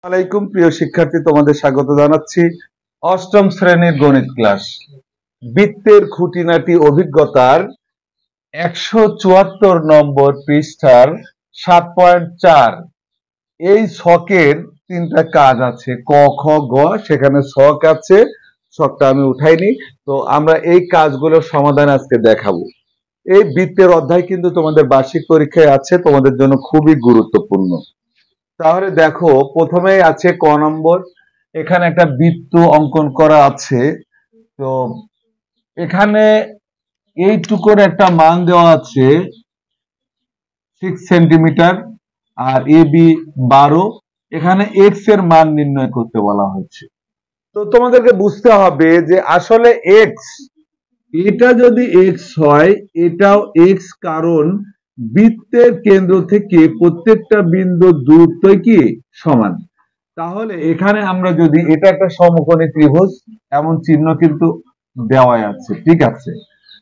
আলাইকুম প্রিয় শিক্ষার্থী, তোমাদের স্বাগত জানাচ্ছি অষ্টম শ্রেণীর গণিত ক্লাস। বৃত্তের খুঁটিনাটি অভিজ্ঞতার 174 নম্বর পৃষ্ঠার 7.4 এই ছকের তিনটা কাজ আছে, ক খ গ। সেখানে ছক আছে, ছকটা আমি উঠাইনি। তো আমরা এই কাজগুলোর সমাধান আজকে দেখাবো। এই বৃত্তের অধ্যায় কিন্তু তোমাদের বার্ষিক পরীক্ষায় আছে, তোমাদের জন্য খুবই গুরুত্বপূর্ণ। তাহলে দেখো, প্রথমেই আছে ক নম্বর। এখানে একটা বৃত্ত অঙ্কন করা আছে। তো এখানে এইটুকুর একটা মান দেওয়া আছে 6 সেন্টিমিটার, আর এ বি 12। এখানে এক্স এর মান নির্ণয় করতে বলা হয়েছে। তো তোমাদেরকে বুঝতে হবে যে আসলে এক্স, এটা যদি এক্স হয় এটাও এক্স, কারণ বৃত্তের কেন্দ্র থেকে প্রত্যেকটা বিন্দুর দূরত্ব কি সমান। তাহলে এখানে আমরা যদি, এটা একটা সমকোণী ত্রিভুজ, এমন চিহ্ন কিন্তু দেওয়াই আছে, ঠিক আছে।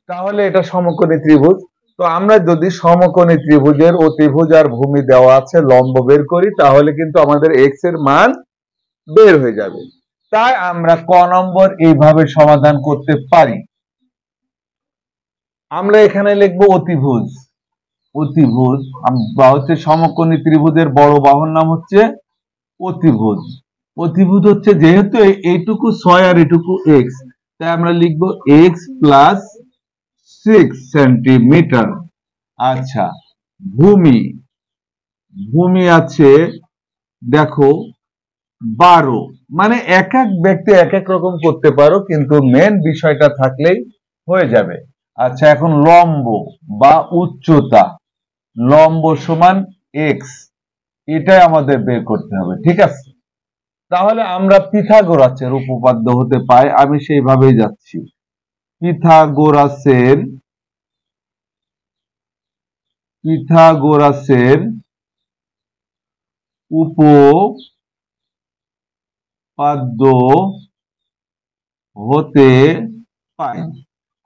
তাহলে এটা সমকোণী ত্রিভুজ। তো আমরা যদি সমকোণী ত্রিভুজের অতিভুজ আর ভূমি দেওয়া আছে লম্ব বের করি, তাহলে কিন্তু আমাদের এক্স এর মান বের হয়ে যাবে। তাই আমরা ক নম্বর এইভাবে সমাধান করতে পারি। আমরা এখানে লিখবো অতিভুজ। অতিভুজ বা হচ্ছে সমকোণী ত্রিভুজের বড় বাহুর নাম হচ্ছে অতিভুজ। অতিভুজ হচ্ছে, যেহেতু এইটুকু 6 আর এটুকু এক্স, তাই আমরা লিখবো এক্স প্লাস 6 সেন্টিমিটার। আচ্ছা, ভূমি, ভূমি আছে দেখো 12। মানে এক এক ব্যক্তি এক এক রকম করতে পারো, কিন্তু মেন বিষয়টা থাকলেই হয়ে যাবে। আচ্ছা, এখন লম্ব বা উচ্চতা, লম্ব সমান এক্স, এটাই আমাদের বের করতে হবে, ঠিক আছে। তাহলে আমরা পিথাগোরাসের উপপাদ্য হতে পাই, আমি সেইভাবেই যাচ্ছি। পিথাগোরাসের উপপাদ্য হতে পাই।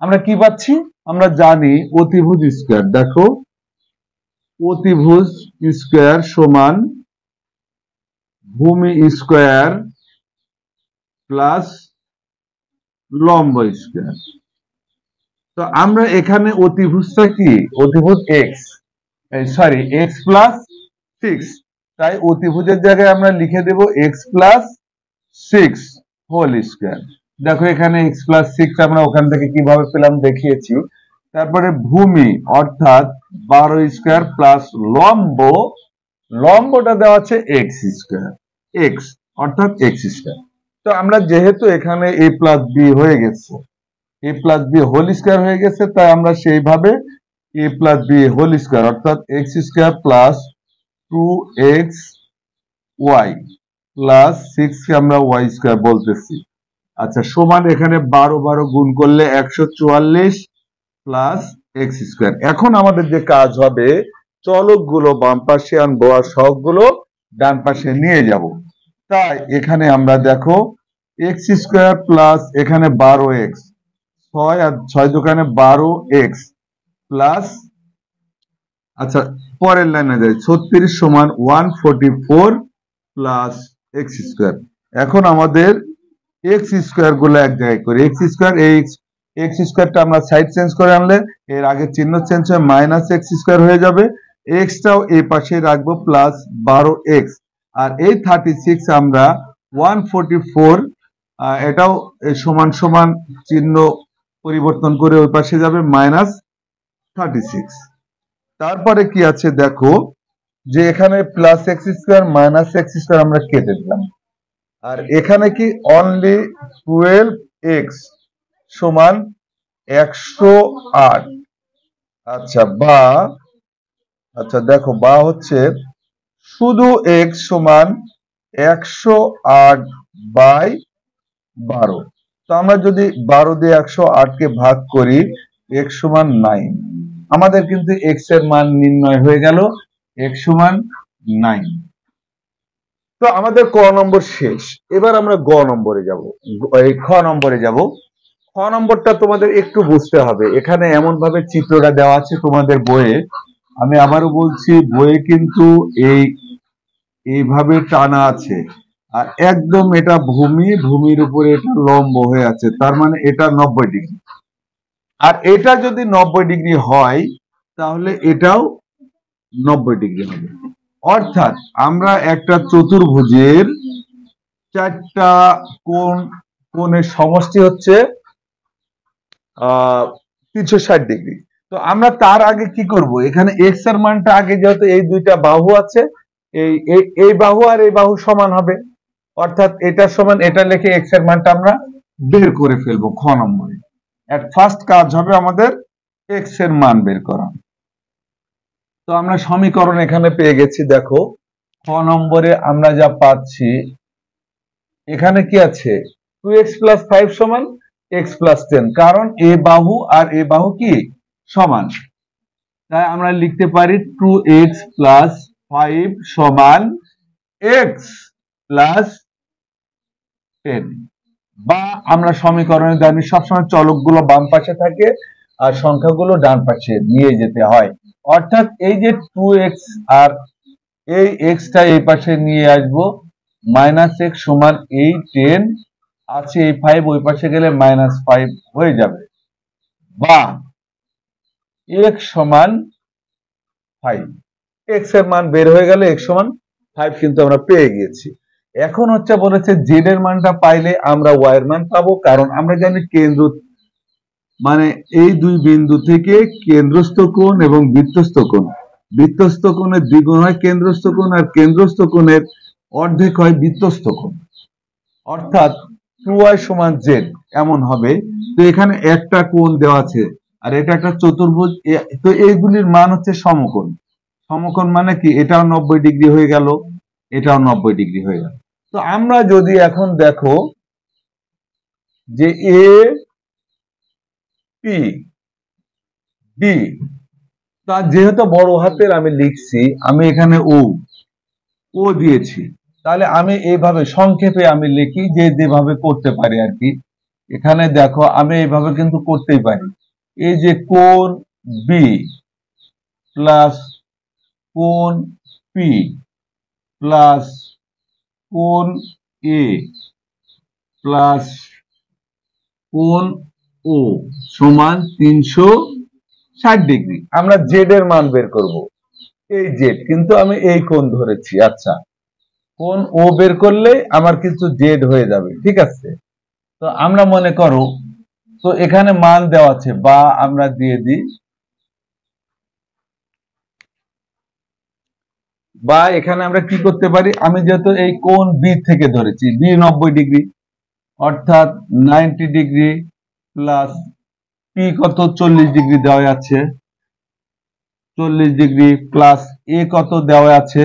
আমরা কি পাচ্ছি? আমরা জানি অতিভুজ স্কয়ার। দেখো, অতিভুজ স্কয়ার সমান ভূমি স্কয়ার প্লাস লম্ব স্কয়ার। তো আমরা এখানে অতিভুজটা কি, অতিভুজ এক্স, সরি এক্স প্লাস 6, তাই অতিভুজের জায়গায় আমরা লিখে দেব এক্স প্লাস 6 হোল স্কয়ার। দেখো এখানে এক্স প্লাস 6 আমরা ওখান থেকে কিভাবে পেলাম দেখিয়েছি। তারপরে ভূমি অর্থাৎ 12 স্কয়ার প্লাস লম্ব, লম্বটা দেওয়া আছে এক্স স্কয়ার, এক্স অর্থাৎ এক্স স্কয়ার। তো আমরা যেহেতু এখানে এ প্লাস বি হয়ে গেছে, a plus b whole square হয়ে গেছে, তাই আমরা সেইভাবে a plus b whole square অর্থাৎ x square plus 2x y plus 6 কে আমরা ওয়াই স্কয়ার বলতেছি। আচ্ছা, সমান এখানে 12 গুণ করলে 144 প্লাস এক্স স্কয়ার। এখন আমাদের যে কাজ হবে, চলকগুলো বাম পাশে আনবো আর সহগগুলো ডান পাশে নিয়ে যাব। তাই এখানে আমরা দেখো এক্স স্কয়ার প্লাস এখানে 12x, 6 আর 6 দোকানে 12x প্লাস, আচ্ছা পরের লাইনে যাই, 36 সমান 144 প্লাস এক্স স্কয়ার। এখন আমাদের এক্স স্কয়ার গুলো এক জায়গায় করি। এক্স স্কয়ার, এই এক্স স্কয়ারটা আমরা সাইড চেঞ্জ করে আনলে এর আগে চিহ্ন চেঞ্জ হয়ে মাইনাস এক্স স্কয়ার হয়ে যাবে। এক্সটাও এই পাশে রাখবো প্লাস 12x, আর এই 36 আমরা 144, এটাও সমান সমান চিহ্ন পরিবর্তন করে ওই পাশে যাবে মাইনাস 36। তারপরে কি আছে দেখো, যে এখানে plus x square minus x square আমরা কেটে দিলাম, আর এখানে কি অনলি 12x সমান 108। আচ্ছা, বা আচ্ছা দেখো, বা হচ্ছে শুধু x সমান 108 বাই 12। তো আমরা যদি 12 দিয়ে 108 কে ভাগ করি, x সমান 9। আমাদের কিন্তু x এর মান নির্ণয় হয়ে গেল, x সমান 9। তো আমাদের ক নম্বর শেষ। এবার আমরা গ নম্বরে যাব, এই খ নম্বরে যাব। খ নম্বরটা তোমাদের একটু বুঝতে হবে। এখানে এমন ভাবে চিত্রটা দেওয়া আছে তোমাদের বইয়ে, আমি আবারও বলছি, বইয়ে কিন্তু এইভাবে টানা আছে। আর একদম এটা ভূমির উপরে এটা লম্ব হয়ে আছে, তার মানে এটা 90 ডিগ্রি। আর এটা যদি 90 ডিগ্রি হয় তাহলে এটাও 90 ডিগ্রি হবে। অর্থাৎ আমরা একটা চতুর্ভুজের চারটা কোণের সমষ্টি হচ্ছে 360 ডিগ্রি। তো আমরা তার আগে কি করব, এখানে এক্স এর মানটা আগে, যেহেতু এই দুইটা বাহু আছে, এই বাহু আর এই বাহু সমান হবে, অর্থাৎ এটা সমান এটা লিখে এক্স এর মানটা আমরা বের করে ফেলবো খ নম্বরে। এট ফার্স্ট কাজ হবে আমাদের এক্স এর মান বের করা। তো আমরা সমীকরণ এখানে পেয়ে গেছি, দেখো খ নম্বরে আমরা যা পাচ্ছি, এখানে কি আছে 2x + 5 সমান x + 10, কারণ এ বাহু আর এ বাহু কি সমান, তাই আমরা লিখতে পারি 2x + 5 সমান x + 10। বা আমরা সমীকরণে জানি সবসময় চলকগুলো বাম পাশে থাকে আর সংখ্যাগুলো ডান পাশে নিয়ে যেতে হয়, অর্থাৎ এই যে 2x আর এই এক্সটা এই পাশে নিয়ে আসবো, -x সমান এই 10 আছে, এই 5 ওই পাশে গেলে -5 হয়ে যাবে, বা x সমান 5। x এর মান বের হয়ে গেলে x সমান 5 কিন্তু আমরা পেয়ে গিয়েছি। এখন হচ্ছে বলেছে z এর মানটা পাইলে আমরা y এর মান পাবো, কারণ আমরা জানি কেন্দ্র মানে এই দুই বিন্দু থেকে কেন্দ্রস্থ কোণ এবং বৃত্তস্থ কোণ, বৃত্তস্থ কোণের দ্বিগুণ হয় কেন্দ্রস্থ কোণ, আর কেন্দ্রস্থ কোণের অর্ধেক হয় বৃত্তস্থ কোণ, অর্থাৎ 2y সমান z এমন হবে। তো এখানে একটা কোণ দেওয়া আছে আর এটা একটা চতুর্ভুজ, তো এইগুলির মান হচ্ছে সমকোণ। সমকোণ মানে কি, এটাও 90 ডিগ্রি হয়ে গেল, এটাও 90 ডিগ্রি হয়ে গেল। তো আমরা যদি এখন দেখো যে এ পি বি, তা যেহেতু বড় হাতের আমি লিখছি, আমি এখানে ও দিয়েছি, তাহলে আমি এইভাবে সংক্ষেপে আমি লিখি যে যেভাবে করতে পারি আর কি। এখানে দেখো আমি এইভাবে কিন্তু করতেই পারি, এই যে কোণ বি প্লাস কোণ পি প্লাস কোণ এ প্লাস কোণ ও সমান 360 ডিগ্রি। আমরা জেড এর মান বের করব, এই জেড কিন্তু আমি এই কোণ ধরেছি। আচ্ছা, কোণ ও বের করলে আমার কিন্তু জেড হয়ে যাবে, ঠিক আছে। তো আমরা মনে করো, তো এখানে মান দেওয়া আছে, বা আমরা দিয়ে দিই, বা এখানে আমরা কি করতে পারি, আমি যেহেতু এই কোণ বি থেকে ধরেছি, বি 90 ডিগ্রি, অর্থাৎ 90 ডিগ্রি প্লাস পি কত 40 ডিগ্রি দেওয়া আছে, 40 ডিগ্রি প্লাস এ কত দেওয়া আছে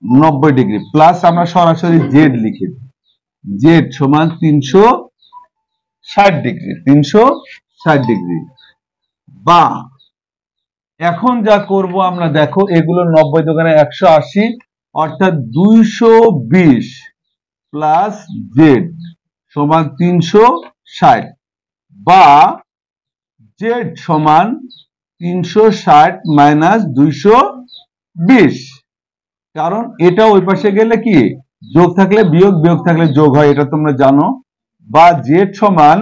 90 ডিগ্রি, প্লাস আমরা সরাসরি জেড লিখে দিই, জেড সমান 360 ডিগ্রি, 360 ডিগ্রি। বা এখন যা করব আমরা, দেখো এগুলো 90 দোকানে 180, অর্থাৎ 220 প্লাস জেড সমান 360, বা জেড সমান 360 মাইনাস 220, কারণ এটা ওই পাশে গেলে কি যোগ থাকলে বিয়োগ, বিয়োগ থাকলে যোগ হয়, এটা তোমরা জানো। বা জেড সমান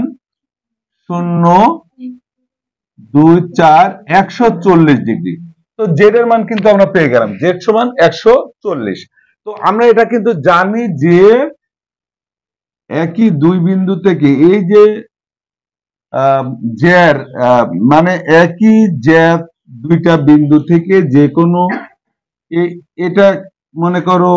0 2 4 140 ডিগ্রি। তো জেড এর মান কিন্তু আমরা পেয়ে গেলাম, জেড সমান 140। তো আমরা এটা কিন্তু জানি যে একই দুই বিন্দু থেকে এই যে জ্যার মানে একই জ্যার দুইটা বিন্দু থেকে যে কোনো, এটা মনে করো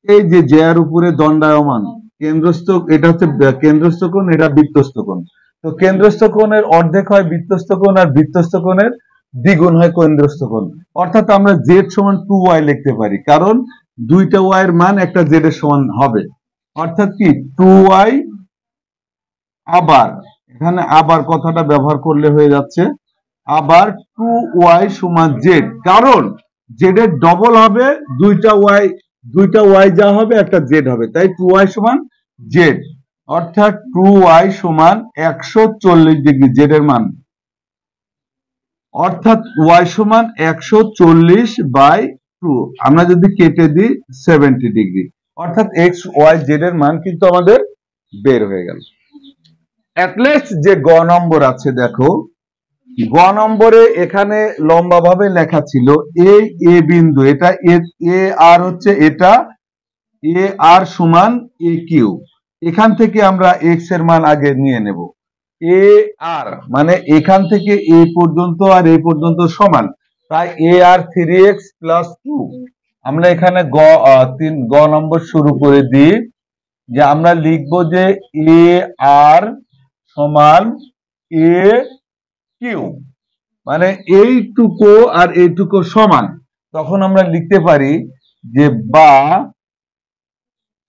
এই যে জ্যার উপরে দণ্ডায়মান কেন্দ্রস্থ, এটা হচ্ছে কেন্দ্রস্থ কোণ, এটা বৃত্তস্থ কোণ। তো কেন্দ্রস্থ কোণের অর্ধেক হয় বৃত্তস্থ কোণ, আর বৃত্তস্থ কোণের দ্বিগুণ হয় কেন্দ্রস্থ কোণ, অর্থাৎ আমরা জেড সমান 2y লিখতে পারি, কারণ দুইটা y এর মান একটা জেড এর সমান হবে, অর্থাৎ কি 2y, আবার এখানে আবার কথাটা ব্যবহার করলে হয়ে যাচ্ছে, আবার 2y সমান জেড, কারণ জেড এর ডবল হবে দুইটা y যা হবে একটা জেড হবে, তাই 2y সমান জেড, অর্থাৎ 2y সমান 140 ডিগ্রি জেড এর মান, অর্থাৎ y সমান 140 বাই টু, আমরা যদি কেটে দিই 70 ডিগ্রি, অর্থাৎ এক্স ওয়াই জেড এর মান কিন্তু আমাদের বের হয়ে গেল। অ্যাটলিস্ট যে গ নম্বর আছে, দেখো গ নম্বরে এখানে লম্বা ভাবে লেখা ছিল এই এ বিন্দু, এটা এ আর হচ্ছে, এটা এ আর সমান এ কিউ। এখান থেকে আমরা এক্স এর মান আগে নিয়ে নেব। এ আর মানে এখান থেকে এ পর্যন্ত আর এ পর্যন্ত সমান, তাই এ আর 3x + 2। আমরা এখানে গ নম্বর শুরু করে দিই, যে আমরা লিখব যে এ আর সমান এ কিউ, মানে এইটুকু আর এইটুকু সমান। তখন আমরা লিখতে পারি যে বা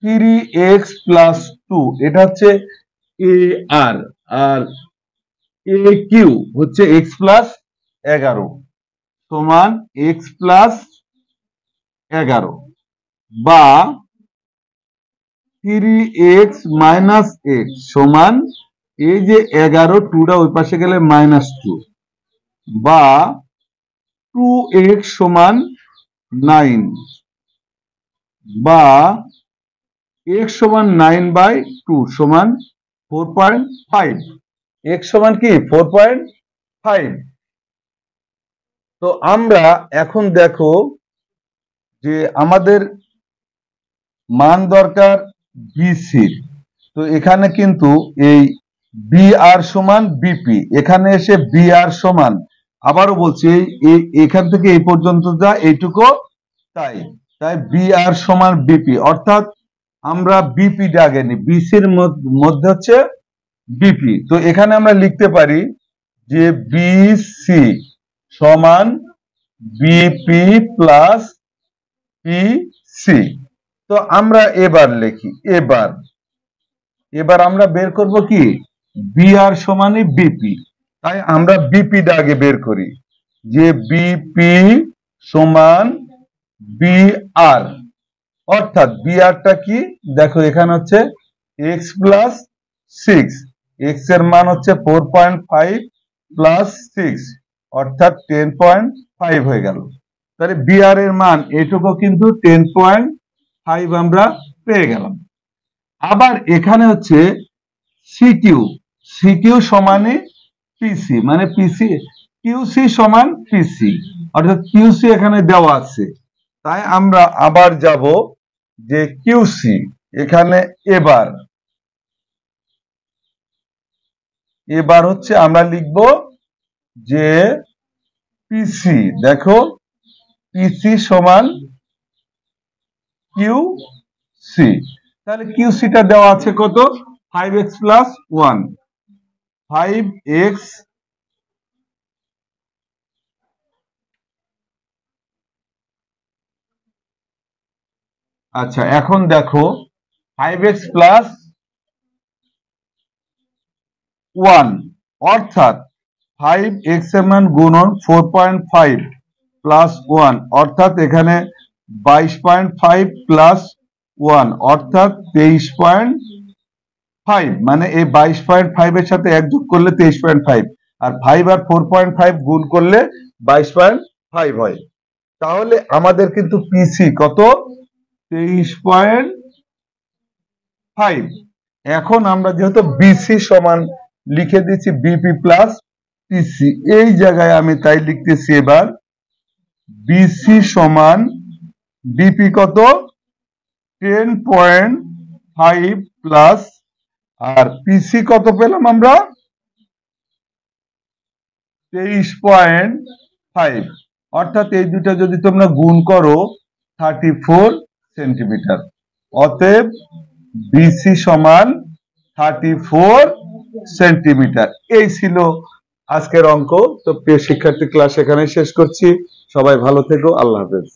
3x + 2, এটা হচ্ছে এ আর, আর এ কিউ হচ্ছে x + 11 সমান x + 11, বা 3x - x সমান এই যে 11, 2টা ওই পাশে গেলে -2, বা 2x সমান 9, বা x সমান 9/2 সমান 4.5। x সমান কি 4.5। তো আমরা এখন দেখো যে আমাদের মান দরকার বিসি। তো এখানে কিন্তু এই বি আর সমান বিপি, এখানে এসে বি আর সমান, আবারও বলছি এখান থেকে এই পর্যন্ত যা এইটুকু তাই, তাই বি আর সমান বিপি, অর্থাৎ আমরা বিপি আগে নিই, বিসির মধ্যে হচ্ছে বিপি। তো এখানে আমরা লিখতে পারি যে বিসি সমান বিপি প্লাস পিসি। তো আমরা এবার লিখি, এবার আমরা বের করব কি বি আর সমানই বিপি, তাই আমরা বিপি আগে বের করি, যে বিপি সমান বি আর, অর্থাৎ বি আরটা কি দেখো, এখানে হচ্ছে x + 6, x এর মান হচ্ছে 4.5 + 6 অর্থাৎ 10.5 হয়ে গেল। তাহলে বি আর এর মান এটুকু কিন্তু 10.5 আমরা পেয়ে গেলাম। আবার এখানে হচ্ছে সিকিউ সমানে পিসি, মানে পিসি কিউসি সমান পিসি, অর্থাৎ কিউসি এখানে দেওয়া আছে, তাই আমরা আবার যাব যে কিউসি এখানে এবার হচ্ছে আমরা লিখব যে পিসি, দেখো পিসি সমান কিউসি। তাহলে কিউসিটা দেওয়া আছে কত, 5x + 1, 5x, আচ্ছা এখন দেখো 5x + 1 অর্থাৎ 5x এর মান গুণন 4.5 + 1 অর্থাৎ এখানে 22.5 + 1 অর্থাৎ 23.5, মানে এই 22.5 এর সাথে 1 যোগ করলে 23.5, আর 5 আর 4.5 গুণ করলে 22.5 হয়। তাহলে আমাদের কিন্তু পিসি কত, 23.5। এখন আমরা যেহেতু বিসি সমান লিখে দিচ্ছি বিপি প্লাস পিসি, এই জায়গায় আমি তাই লিখতেছি এবার বিসি সমান বিপি কত 10.5 প্লাস, আর পিসি কত পেলাম আমরা 23.5, অর্থাৎ এই দুটা যদি তোমরা গুণ করো 34 সেন্টিমিটার। অতএব বিসি সমান 34 সেন্টিমিটার। এই ছিল আজকের অঙ্ক। তো প্রিয় শিক্ষার্থী, ক্লাস এখানে শেষ করছি। সবাই ভালো থেকো, আল্লাহ হাফেজ।